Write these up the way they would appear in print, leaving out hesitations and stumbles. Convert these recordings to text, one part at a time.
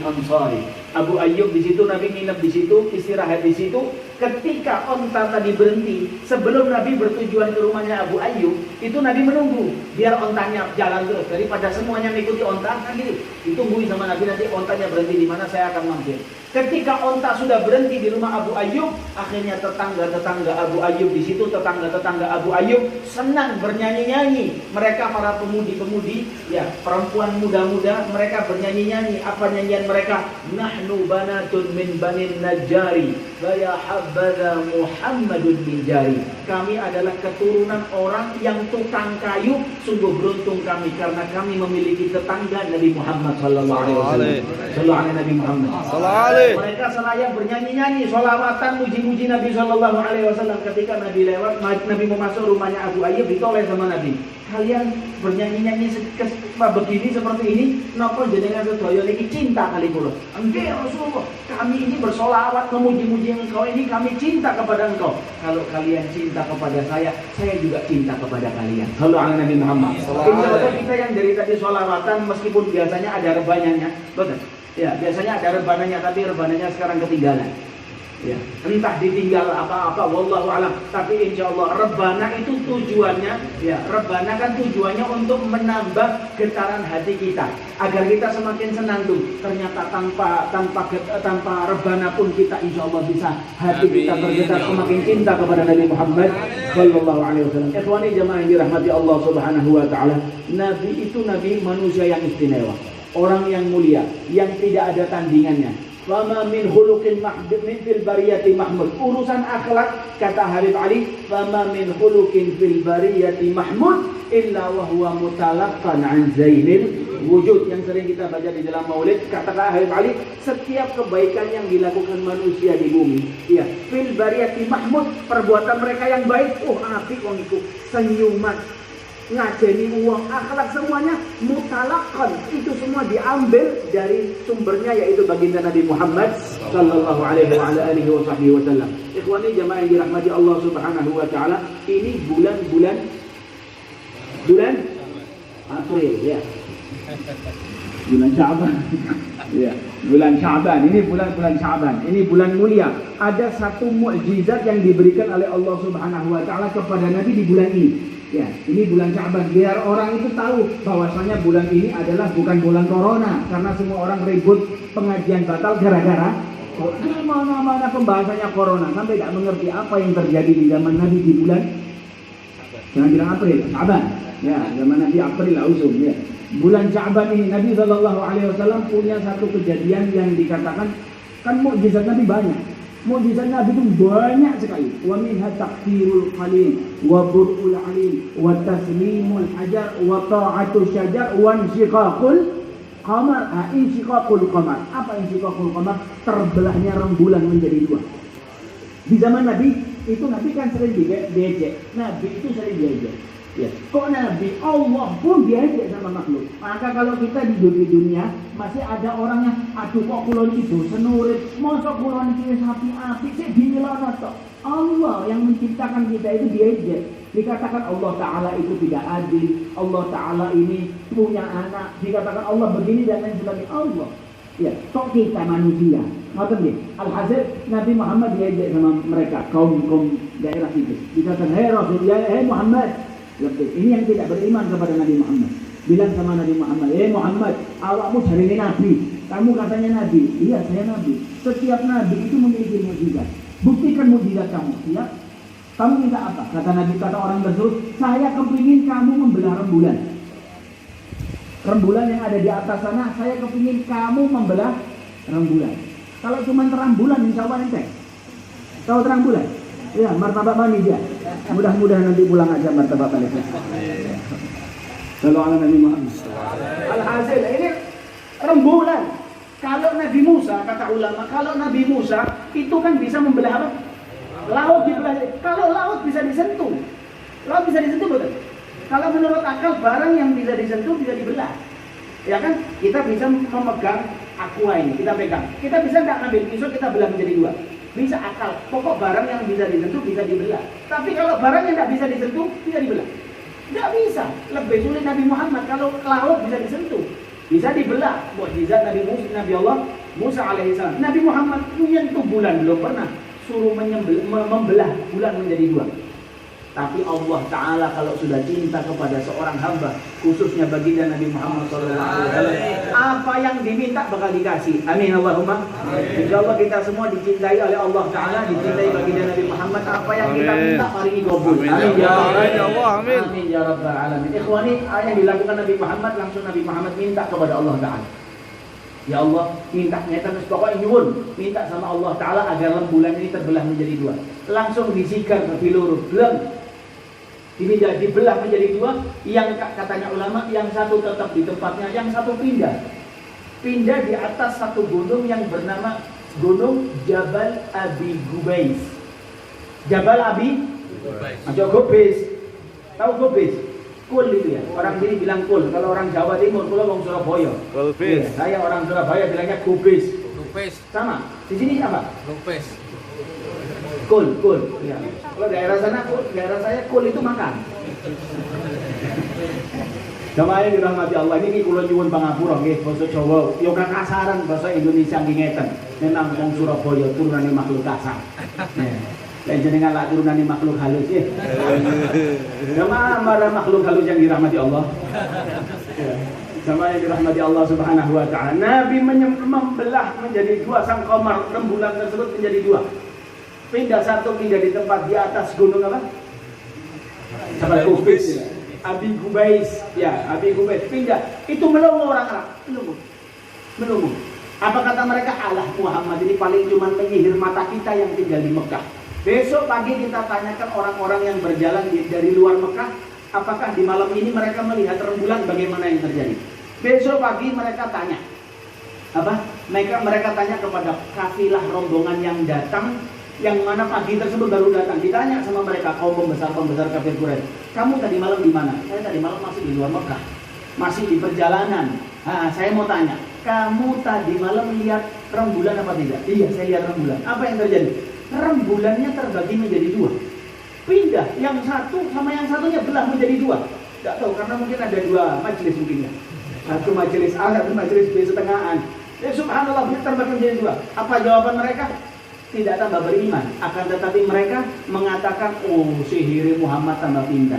Ansari. Abu Ayyub di situ, Nabi nginep di situ, istirahat di situ. Ketika onta tadi berhenti, sebelum Nabi bertujuan ke rumahnya Abu Ayyub, itu Nabi menunggu biar ontanya jalan terus. Daripada semuanya mengikuti onta, kan gitu. Ditungguin sama Nabi, nanti ontanya berhenti di mana, saya akan mampir. Ketika onta sudah berhenti di rumah Abu Ayyub, akhirnya tetangga-tetangga Abu Ayyub di situ, tetangga-tetangga Abu Ayyub senang bernyanyi-nyanyi. Mereka para pemudi-pemudi, ya perempuan muda-muda, mereka bernyanyi-nyanyi. Apa nyanyian mereka? Nahnu banatun min banin Najjari, wa ya habbaza Muhammadun min jari. Kami adalah keturunan orang yang tukang kayu. Sungguh beruntung kami karena kami memiliki tetangga Nabi Muhammad sallallahu alaihi wasallam. Sallallahu alaihi Nabi Muhammad. Mereka seraya bernyanyi-nyanyi, sholawatan, muji-muji Nabi sallallahu alaihi wasallam. Ketika Nabi lewat, Nabi mau masuk rumahnya Abu Ayyub, ditoleh sama Nabi. Kalian bernyanyi-nyanyi begini seperti ini, napa jenengan sedaya niki cinta kali kula? Enggak ya Rasulullah, kami ini bersolawat memuji-muji engkau ini, kami cinta kepada engkau. Kalau kalian cinta kepada saya juga cinta kepada kalian. Sallallahu alaihi Nabi Muhammad. Insya kita yang dari tadi sholawatan, meskipun biasanya ada rebananya, betul? Ya, biasanya ada rebananya, tapi rebananya sekarang ketinggalan. Ya, entah ditinggal apa-apa, wallahu alam. Tapi insya Allah rebana itu tujuannya, ya rebana kan tujuannya untuk menambah getaran hati kita, agar kita semakin senang tuh. Ternyata tanpa rebana pun kita insya Allah bisa hati kita bergetar semakin cinta kepada Nabi Muhammad sallallahu alaihi wasallam. Ikhwani jamaah yang dirahmati Allah Subhanahu wa taala, Nabi itu nabi manusia yang istimewa, orang yang mulia, yang tidak ada tandingannya. Fama min khuluqin min fil bariyati mahmud. Urusan akhlak, kata Habib Ali, fama min khuluqin fil bariyati mahmud illa wa huwa mutalaqqan an zainil wujud. Yang sering kita baca di dalam maulid, kata Habib Ali, setiap kebaikan yang dilakukan manusia di bumi, ya fil bariyati mahmud, perbuatan mereka yang baik, apik wong iku, senyuman, ngajeni uang, akhlak, semuanya mutalakkan, itu semua diambil dari sumbernya, yaitu baginda Nabi Muhammad sallallahu alaihi wasallam. Ikhwani jamaah yang dirahmati Allah Subhanahu wa taala, ini bulan April, ya. Bulan Sya'ban. Ya, bulan Sya'ban. Ini bulan Sya'ban. Ini bulan mulia. Ada satu mukjizat yang diberikan oleh Allah Subhanahu wa taala kepada Nabi di bulan ini. Ya, ini bulan Sya'ban, biar orang itu tahu bahwasanya bulan ini adalah bukan bulan corona, karena semua orang ribut pengajian batal gara-gara mana pembahasannya corona, sampai tidak mengerti apa yang terjadi di zaman Nabi di bulan, jangan bilang April, Sya'ban. Ya, zaman Nabi April langsung, ya. Bulan Sya'ban ini Nabi sallallahu alaihi wasallam punya satu kejadian yang dikatakan, kan mukjizat Nabi banyak. Mukjizat Nabi itu banyak sekali. Wa minha takfirul qalil, wa bur'ul alim, wa taslimul hajar, wa ta'atul syajar, wa insyiqaqul qamar. Insyiqaqul qamar. Apa insyiqaqul qamar? Terbelahnya rembulan menjadi dua. Di zaman Nabi itu, Nabi kan sering diejek. Nabi itu sering diejek. Ya. Kok Nabi Allah pun diajak sama makhluk. Maka kalau kita di dunia masih ada orang yang aduh kok kulon itu senurit, mosok kulon itu sapi api sih dinyelana tok. Allah yang menciptakan kita itu diajak. Dikatakan Allah Ta'ala itu tidak adil, Allah Ta'ala ini punya anak, dikatakan Allah begini dan lain sebagainya. Allah, ya, kok kita manusia. Ngoten nggih. Alhasil Nabi Muhammad diajak sama mereka, kaum daerah itu. Dikatakan, "Hei Rasul, hei Muhammad." Ini yang tidak beriman kepada Nabi Muhammad bilang sama Nabi Muhammad, Muhammad, awakmu hari ini Nabi, kamu katanya Nabi. Iya, saya Nabi. Setiap Nabi itu memiliki mukjizat. Buktikan mukjizat kamu. Ya, kamu minta apa? Kata Nabi, kata orang tersebut, saya kepingin kamu membelah rembulan. Rembulan yang ada di atas sana, saya kepingin kamu membelah rembulan. Kalau cuma terang bulan, insya Allah enteng. Kalau terang bulan, ya martabak manis ya. Mudah-mudahan nanti pulang aja martabak manis. Kalau ala Nabi Muhammad. Alhasil ini rembulan. Kalau Nabi Musa, kata ulama, kalau Nabi Musa itu kan bisa membelah apa? Laut dibelah. Kalau laut bisa disentuh, laut bisa disentuh betul. Kalau menurut akal barang yang bisa disentuh bisa dibelah. Ya kan? Kita bisa memegang aqua ini, kita pegang. Kita bisa nggak ngambil pisau kita belah menjadi dua? Bisa akal. Pokok barang yang bisa disentuh bisa dibelah. Tapi kalau barang yang nggak bisa disentuh bisa dibelah. Nggak bisa. Lebih sulit Nabi Muhammad kalau laut bisa disentuh. Bisa dibelah. Mukjizat Nabi Allah Musa alaihissalam. Nabi Muhammad menyentuh bulan belum pernah suruh membelah bulan menjadi dua. Tapi Allah Ta'ala kalau sudah cinta kepada seorang hamba, khususnya baginda Nabi Muhammad SAW, apa yang diminta bakal dikasih. Amin Allahumma. Insya Allah kita semua dicintai oleh Allah Ta'ala, dicintai baginda Nabi Muhammad. Apa yang kita minta hari ini kabul. Amin ya Allah. Amin ya Rabbal Alamin. Ikhwani, yang dilakukan Nabi Muhammad, langsung Nabi Muhammad minta kepada Allah Ta'ala. Ya Allah, minta nyata pokoknya nyuwun, minta sama Allah Ta'ala agar rembulan ini terbelah menjadi dua. Langsung disikar ke piluru, belum. Ini dibelah menjadi dua, yang katanya ulama, yang satu tetap di tempatnya, yang satu pindah. Pindah di atas satu gunung yang bernama Gunung Jabal Abi Gubais. Jabal Abi Gubais. Tahu Gubais? Kul itu ya. Orang sini bilang kul. Kalau orang Jawa Timur, kalau orang Surabaya. Ya, saya orang Surabaya bilangnya Gubais. Sama. Di sini apa? Gubais. Kul. Ya. Kalau daerah sana, daerah saya kul itu makan. Jamaah yang dirahmati Allah, ini kula nyuwun pangapura nggih basa Jawa, yo kakasaran basa Indonesia nggih ngeten. Memang wong Surabaya turunane makhluk kasar. Lah jenengan lak turunane makhluk halus nggih. Jamaah marah makhluk halus yang dirahmati Allah. Jamaah yang dirahmati Allah Subhanahu wa taala. Nabi membelah menjadi dua sang qamar, rembulan tersebut menjadi dua. Pindah satu, pindah di tempat di atas gunung apa? Jabal Gubais. Abi Gubais, ya, Abi Gubais pindah. Itu melongo orang Arab, melongo. Apa kata mereka? Allah Muhammad ini paling cuma menyihir mata kita yang tinggal di Mekah. Besok pagi kita tanyakan orang-orang yang berjalan dari luar Mekah, apakah di malam ini mereka melihat rembulan, bagaimana yang terjadi? Besok pagi mereka tanya. Apa? Mereka tanya kepada kafilah rombongan yang datang, yang mana pagi tersebut baru datang. Ditanya sama mereka, kaum pembesar kafir Quraisy, kamu tadi malam di mana? Saya tadi malam masih di luar Mekah, masih di perjalanan. Saya mau tanya, kamu tadi malam lihat rembulan apa tidak? Iya, saya lihat rembulan. Apa yang terjadi? Rembulannya terbagi menjadi dua. Pindah, yang satu sama yang satunya belah menjadi dua. Tidak tahu, karena mungkin ada dua majelis mungkin ya. Satu majelis A, satu majelis B setengahan. Subhanallah, terbagi menjadi dua. Apa jawaban mereka? Tidak tambah beriman, akan tetapi mereka mengatakan, oh, sihir Muhammad tambah pintar.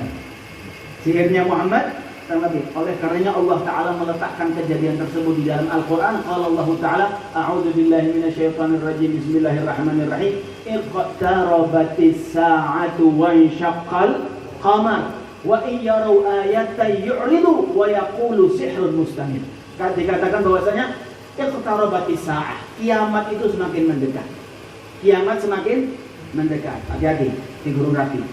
Sihirnya Muhammad tambah pintar. Oleh karenanya Allah Ta'ala meletakkan kejadian tersebut di dalam Al-Quran. Qala Allah Ta'ala, a'udzu billahi minasyaitonir rajim, bismillahirrahmanirrahim. Iqtarabatis sa'atu wa insyaqqal qamar wa in yarau ayatan yu'ridu wa yaqulu sihrun mustamir. Dikatakan bahwasanya iqtarabatis sa'ah, kiamat itu semakin mendekat. Kiamat semakin mendekat. Hati-hati di Gunung Rapi.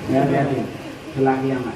Ya, hati-hati. Setelah kiamat.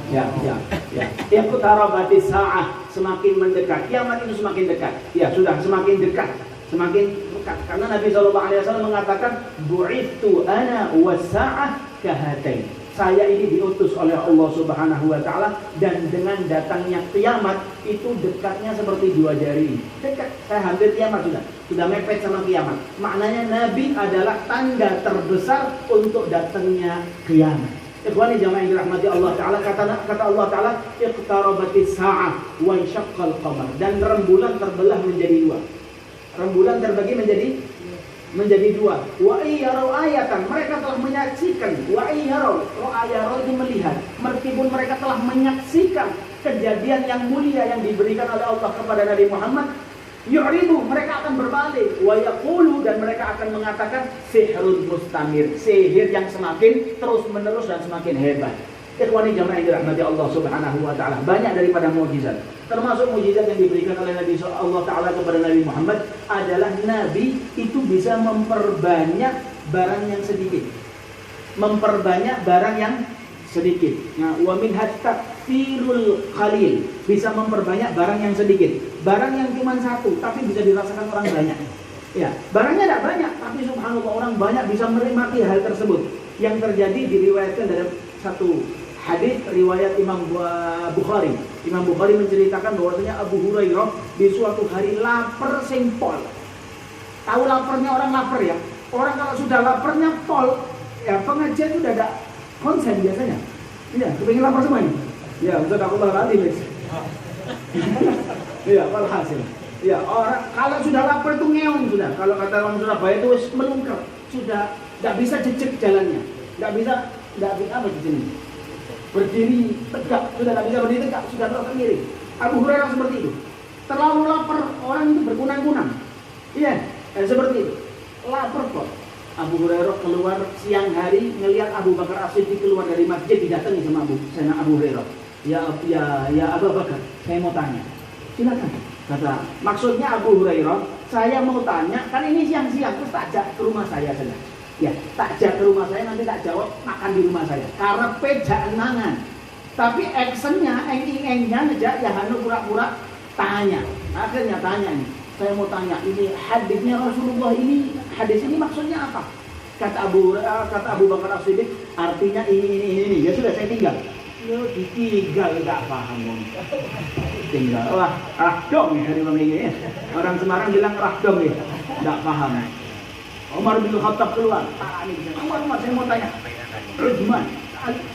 Ya. Iqtarabatis sa'ah, semakin mendekat. Kiamat itu semakin dekat. Ya, sudah semakin dekat. Semakin dekat. Karena Nabi SAW mengatakan, bu'ithu ana was-sa'ah kahatain. Saya ini diutus oleh Allah Subhanahu wa taala, dan dengan datangnya kiamat itu dekatnya seperti dua jari. Dekat, saya hampir kiamat sudah mepet sama kiamat. Maknanya Nabi adalah tanda terbesar untuk datangnya kiamat. Ikhwani jamaah yang dirahmati Allah Ta'ala, kata Allah Ta'ala, iqtarabatis sa'ah wa insyaqqal qamar, dan rembulan terbelah menjadi dua. Rembulan terbagi menjadi dua. Wa iyarau ayatan, mereka telah menyaksikan. Wa iyarau itu melihat. Meskipun mereka telah menyaksikan kejadian yang mulia yang diberikan oleh Allah kepada Nabi Muhammad, yu'ridu, mereka akan berbalik. Wa yaqulu, dan mereka akan mengatakan sihrun mustamir, sihir yang semakin terus menerus dan semakin hebat. Ikhwani jamaah yang dirahmati Allah Subhanahu wa taala, banyak daripada mukjizat. Termasuk mukjizat yang diberikan oleh Nabi Allah Ta'ala kepada Nabi Muhammad adalah Nabi itu bisa memperbanyak barang yang sedikit. Memperbanyak barang yang sedikit. Nah, wa min takfirul qalil, bisa memperbanyak barang yang sedikit. Barang yang cuma satu tapi bisa dirasakan orang banyak. Ya, barangnya tidak banyak tapi subhanallah orang banyak bisa menikmati hal tersebut. Yang terjadi diriwayatkan dari satu hadis riwayat Imam Bukhari. Imam Bukhari menceritakan bahwasanya Abu Hurairah di suatu hari lapar sing pol. Tahu laparnya orang lapar ya? Orang kalau sudah laparnya pol, ya pengajian sudah ada konsen biasanya. Iya, kepengin lapar semua ini. Ya, Ustaz aku bakal nanti, guys. Iya, walhasil. Ya, orang kalau sudah lapar itu ngeong sudah. Kalau kata orang Surabaya itu melungker, sudah tidak bisa jejak jalannya. Tidak bisa apa di sini? Berdiri tegak, sudah tidak bisa berdiri tegak, sudah terus miring. Abu Hurairah seperti itu. Terlalu lapar, orang itu berkunang-kunang. Iya, seperti itu. Lapar kok. Abu Hurairah keluar siang hari ngelihat Abu Bakar As-Siddiq keluar dari masjid, didatangi sama Abu Hurairah. Ya Abu Bakar, saya mau tanya. Silakan. Kata, maksudnya Abu Hurairah, saya mau tanya, kan ini siang-siang, terus tak ajak ke rumah saya saja. Ya, tak ajak ke rumah saya, nanti tak jawab, makan di rumah saya. Karena pejaan mangan. Tapi actionnya, enging-engingnya ngejak, ya Hanu pura-pura tanya. Akhirnya tanya nih, saya mau tanya, ini hadisnya Rasulullah ini, hadis ini maksudnya apa? Kata Abu Bakar As-Siddiq, artinya ini. Ya sudah, saya tinggal. Ya ditinggal, gak paham. Tinggal, wah rahdom ya dari ini. Orang Semarang bilang rahdom ya, gak paham. Umar bin Khattab keluar, Umar, saya mau tanya, gimana?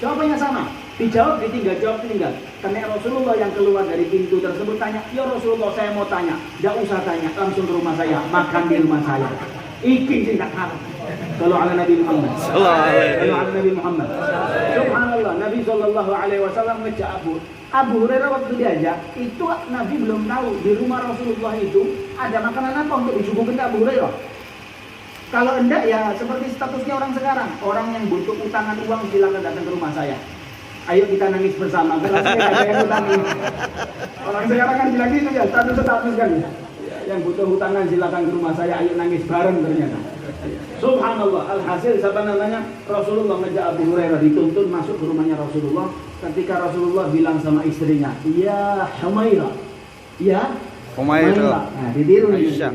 Jawabannya sama, dijawab, ditinggal. Karena Rasulullah yang keluar dari pintu tersebut tanya, ya Rasulullah saya mau tanya, gak usah tanya, langsung ke rumah saya, makan di rumah saya. Iki sih gak kalah. Kalau ala Nabi Muhammad. Subhanallah, Nabi Shallallahu Alaihi Wasallam ngejak Abu Hurairah waktu diajak, itu Nabi belum tahu di rumah Rasulullah itu ada makanan apa untuk disuguhkan ke Abu Hurairah. Kalau enggak ya seperti statusnya orang sekarang, orang yang butuh utangan uang silakan datang ke rumah saya. Ayo kita nangis bersama. Kalau saya ada yang utangin. Orang sekarang kan bilang gitu ya, status kan. Yang butuh utangan silakan ke rumah saya, ayo nangis bareng ternyata. Subhanallah, alhasil siapa namanya? Rasulullah ngajak Abu Hurairah dituntun masuk ke rumahnya Rasulullah. Ketika Rasulullah bilang sama istrinya, ya Humairah, ya Humairah. Nah, ditiru Aisyah.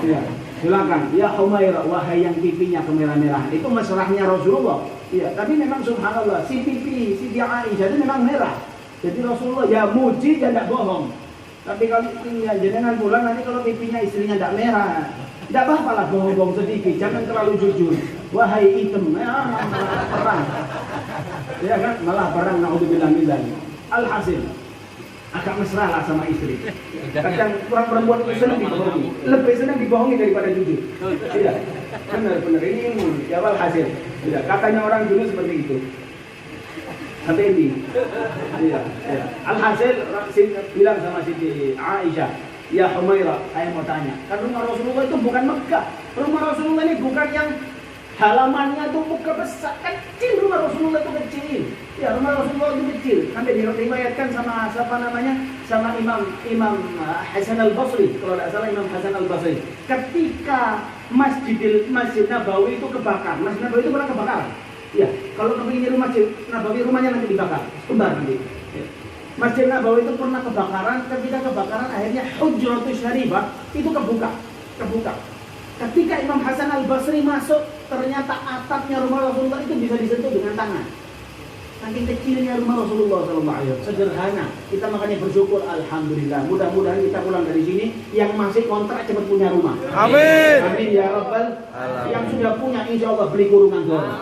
Ya, silakan, ya Humairah, wahai yang pipinya kemerah-merahan. Itu mesrahnya Rasulullah. Ya, tapi memang subhanallah, si pipi Siti Aisyah itu memang merah. Jadi Rasulullah ya muji dan tidak bohong. Tapi kalau ya, jangan pulang nanti kalau pipinya istrinya tidak merah. Tidak apa-apa lah bohong-bohong sedikit, jangan terlalu jujur. Wahai hitam, ya malah perang. Ya kan, malah perang, naudzubillah min dzalik. Alhasil, agak mesra lah sama istri. Kadang orang perempuan itu senang dibohongi, lebih senang dibohongi daripada jujur. Tidak, benar-benar ini ilmu. Ya alhasil, tidak. Katanya orang dulu seperti itu. Sampai ini. Iya. Alhasil, bilang sama Siti Aisyah, ya Humairah, saya mau tanya. Kan rumah Rasulullah itu bukan Mekah. Rumah Rasulullah ini bukan yang halamannya itu Mekah besar, kecil. Rumah Rasulullah itu kecil. Ya, rumah Rasulullah itu kecil. Sampai diriwayatkan sama siapa namanya? Sama Imam Hasan Al-Basri. Kalau tidak salah Imam Hasan Al-Basri. Ketika Masjid Nabawi itu kebakar. Masjid Nabawi itu pernah kebakar. Ya, kalau kepingin Masjid Nabawi rumahnya nanti dibakar. Kembar nanti. Ya. Masjid Nabawi itu pernah kebakaran, ketika kebakaran akhirnya Hujratus Syarifah itu kebuka. Ketika Imam Hasan Al-Basri masuk, ternyata atapnya rumah Rasulullah itu bisa disentuh dengan tangan. Saking kecilnya rumah Rasulullah SAW, sederhana. Kita makanya bersyukur, alhamdulillah. Mudah-mudahan kita pulang dari sini yang masih kontrak cepat punya rumah. Amin. Amin ya Rabbal. Yang sudah punya, insya Allah beli kurungan goro.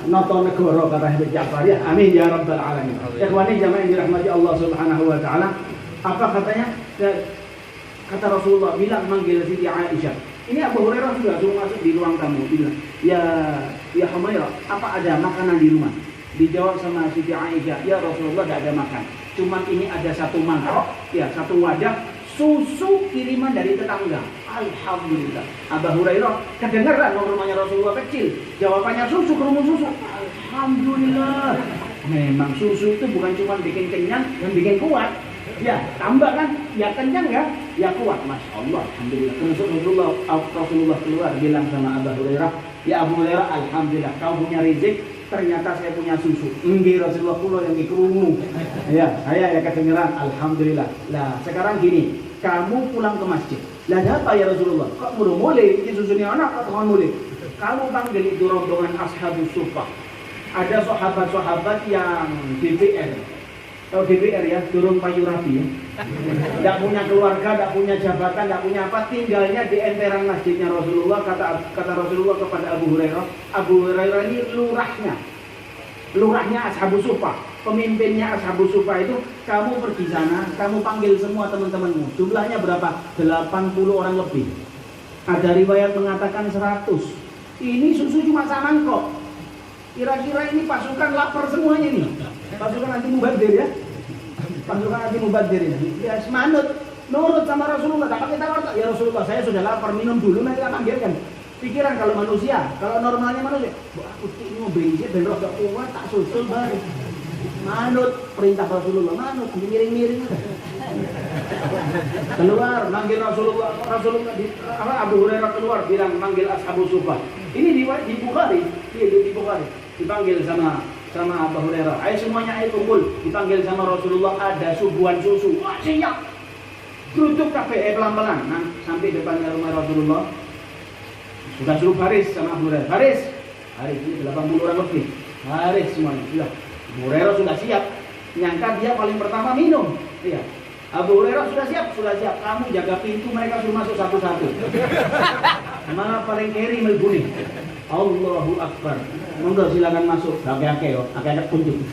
Noto negoro kata Habib Ja'far ya. Amin ya Rabbal alamin. Ikhwani jamaah yang dirahmati Allah Subhanahu wa taala. Apa katanya? Kata Rasulullah bilang manggil Siti Aisyah. Ini Abu Hurairah sudah suruh masuk di ruang tamu. Bilang, ya Humairah, apa ada makanan di rumah? Dijawab sama Siti Aisyah, ya Rasulullah tidak ada makan. Cuman ini ada satu mangkok, ya satu wadah susu kiriman dari tetangga. Alhamdulillah. Abu Hurairah kedengaran rumahnya Rasulullah kecil. Jawabannya susu, kerumun susu. Alhamdulillah. Memang susu itu bukan cuma bikin kenyang dan bikin kuat. Ya, tambah kan, ya kenyang ya kuat. Masya Allah, alhamdulillah. Rasulullah keluar bilang sama Abu Hurairah, ya Abu Hurairah, alhamdulillah, kau punya rezeki, ternyata saya punya susu. Enggak Rasulullah pulau yang dikerungu. Ya, saya ya kedengeran, alhamdulillah. Lah, sekarang gini, kamu pulang ke masjid. Lah, ada apa ya Rasulullah? Kok udah mulai? Ini susunya anak atau kamu mulai? Kamu panggil itu rombongan ashabus suffah. Ada sahabat-sahabat yang DPR. Tahu DPR ya, durung payu rapi ya. Tidak punya keluarga, tidak punya jabatan, tidak punya apa, tinggalnya di emperan masjidnya Rasulullah. Kata Rasulullah kepada Abu Hurairah ini lurahnya ashabus suffah. pemimpinnya Ashabus Suffah itu, kamu pergi sana, kamu panggil semua teman-temanmu. Jumlahnya berapa? 80 orang lebih. Ada riwayat mengatakan 100. Ini susu cuma samangkok. Kira-kira ini pasukan lapar semuanya nih. Pasukan anti mubadir ya. Pasukan anti mubadir ini. Ya semanut, nurut sama Rasulullah. Tak pakai tawar, ya Rasulullah, saya sudah lapar, minum dulu nanti tak panggilkan. Pikiran kalau manusia, kalau normalnya manusia, aku ini mau bensin dan roh gak kuat, tak susul baru. Manut perintah Rasulullah, manut miring-miring. Keluar manggil Rasulullah, Abu Hurairah keluar bilang manggil Ashabus Suffah. Ini di Bukhari, di Bukhari. Dipanggil sama Abu Hurairah. Ayo semuanya ayo kumpul. Dipanggil sama Rasulullah, ada suguhan susu. Wah, siap. Tutup kafe pelan-pelan. Nah, sampai depannya rumah Rasulullah. Sudah suruh baris sama Abu Hurairah. Baris ini 80 orang lebih. Baris semuanya. Sudah. Abu Hurairah sudah siap. Nyangka dia paling pertama minum. Iya. Abu Hurairah sudah siap. Kamu jaga pintu, mereka suruh masuk satu-satu. Malah paling kiri melbuni. Allahu Akbar. Monggo silakan masuk. Oke yo. Agak kunjung.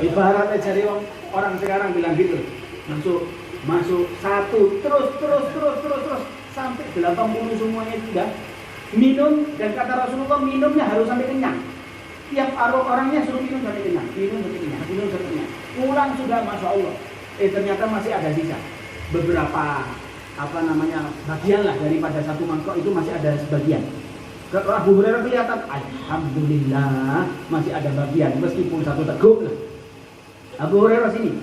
Ibaratnya cari orang sekarang bilang gitu. Masuk satu, terus sampai 80 semuanya sudah minum, dan kata Rasulullah minumnya harus sampai kenyang. Tiap orangnya suruh minum sampai kenyang. Pulang sudah, Masya Allah. Ternyata masih ada sisa beberapa bagian lah daripada satu mangkok itu masih ada sebagian. Kalau Abu Hurairah kelihatan, alhamdulillah masih ada bagian meskipun satu teguk lah. Abu Hurairah sini.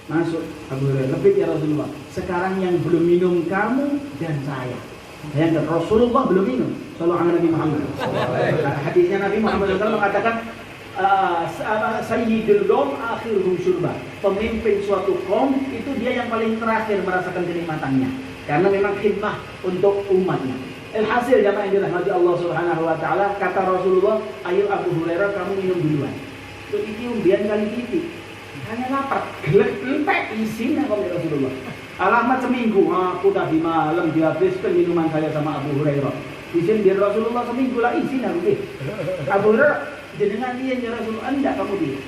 Masuk Abu Hurairah, lebih ya Rasulullah. Sekarang yang belum minum kamu dan saya. Yang Rasulullah belum minum. Sallallahu alaihi Nabi Muhammad. Hadisnya Nabi Muhammad SAW mengatakan, Sayyidul Qawm akhiruhum syurba. Pemimpin suatu kaum itu dia yang paling terakhir merasakan kenikmatannya. Karena memang khidmah untuk umatnya. Alhasil jamaah yang dirahmati Allah Subhanahu wa taala, kata Rasulullah, ayo Abu Hurairah kamu minum duluan. Itu iki umbian kali titik. Hanya lapar, gelek-gelek isinya kok Rasulullah. Alamat seminggu, aku tadi malam dihabiskan minuman saya sama Abu Hurairah. Izin dia Rasulullah seminggu lah izin nanti. Abu Hurairah jenengan dia ya Rasulullah, enggak kamu dia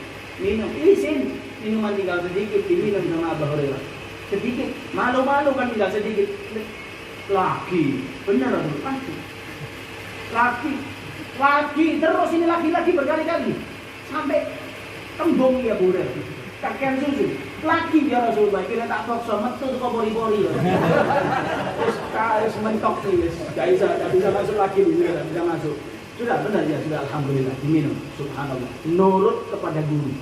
minum izin, minuman tinggal sedikit diminum sama Abu Hurairah. Sedikit, malu-malu kan tinggal sedikit. Lagi, benar Rasulullah. Lagi terus ini lagi berkali-kali sampai tembung ya Bu Hurairah. Kakean susu lagi ya Rasulullah, kira tak paksa metu kok bori-bori ya. Terus mentok sih, gak bisa masuk lagi, tidak bisa masuk. Sudah benar ya, sudah alhamdulillah diminum. Subhanallah. Nurut kepada guru.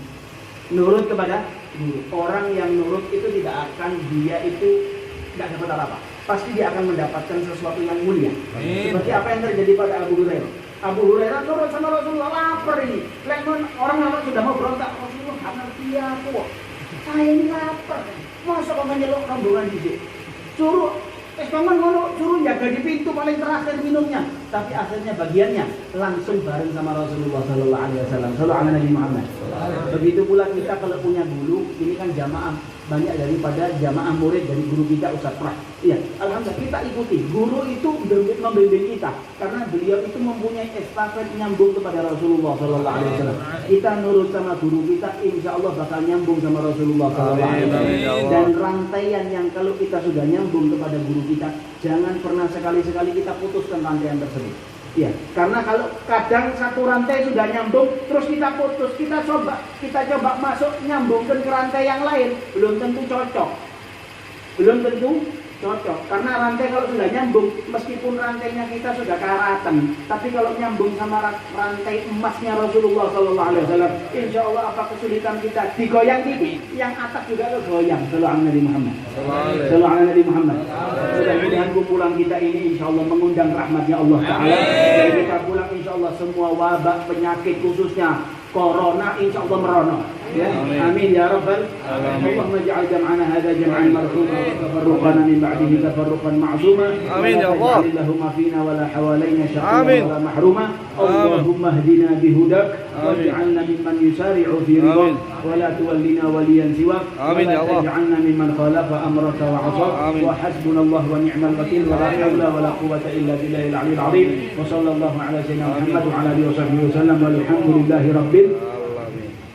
Orang yang nurut itu tidak akan tidak dapat apa-apa. Pasti dia akan mendapatkan sesuatu yang mulia. Seperti apa yang terjadi pada Abu Hurairah. Abu Hurairah nurut sama Rasulullah, lapar ini. Orang lama sudah mau berontak, Rasulullah karena dia kok. Saya ini lapar. Masa kok menyeluk rombongan di sini? Suruh jaga di pintu paling terakhir minumnya. Tapi akhirnya bagiannya langsung bareng sama Rasulullah Sallallahu Alaihi Wasallam. Sallallahu Alaihi Nabi Muhammad. Begitu pula kita kalau punya guru, ini kan jamaah banyak daripada jamaah murid dari guru kita Ustaz Pras. Iya, alhamdulillah kita ikuti. Guru itu membimbing kita karena beliau itu mempunyai estafet nyambung kepada Rasulullah Sallallahu Alaihi Wasallam. Kita nurut sama guru kita, insya Allah bakal nyambung sama Rasulullah Sallallahu Alaihi Wasallam. Dan rantaian yang kalau kita sudah nyambung kepada guru kita, jangan pernah sekali-sekali kita putuskan rantaian tersebut. Ya, karena kalau kadang satu rantai sudah nyambung, terus kita putus, kita coba masuk nyambungkan ke rantai yang lain, belum tentu cocok. Karena rantai kalau sudah nyambung, meskipun rantainya kita sudah karatan, tapi kalau nyambung sama rantai emasnya Rasulullah Sallallahu Alaihi Wasallam, insya Allah apa kesulitan kita digoyang dikit, yang atas juga goyang. Sallallahu Alaihi Muhammad. Sallallahu Alaihi Muhammad. Mudah-mudahan kumpulan kita ini insya Allah mengundang rahmatnya Allah Taala. Dan kita pulang insya Allah semua wabah penyakit khususnya corona insya Allah merono. Ya, amin ya rabbal alamin. Allahumma ja'al jam'ana hadha jam'an marhuma wa tafarruqana min ba'dihi tafarruqan ma'suma. Amin ya Allah. Allahumma fina wa la hawalaina shaqqa wa la mahruma. Allahumma hdina bihudak waj'alna mimman yusari'u fi ridha wa la tuwallina waliyan siwak. Amin ya Allah. Waj'alna mimman khalafa amraka wa 'asa wa hasbunallahu wa ni'mal wakeel wa la hawla wa la quwwata illa billahil 'aliyyil 'azim. Wa sallallahu ala sayyidina Muhammad wa ala alihi wa sahbihi wa sallam walhamdulillahi rabbil alamin.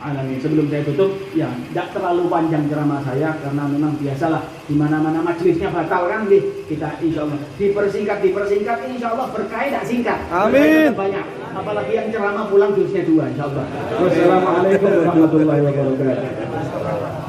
alamin. Sebelum saya tutup, ya tidak terlalu panjang ceramah saya karena memang biasalah di mana-mana majelisnya batal kan, kita insya Allah dipersingkat, insya Allah berkah tidak singkat. Amin. Banyak, apalagi yang ceramah pulang juznya 2 insya Allah. Wassalamualaikum warahmatullahi wabarakatuh.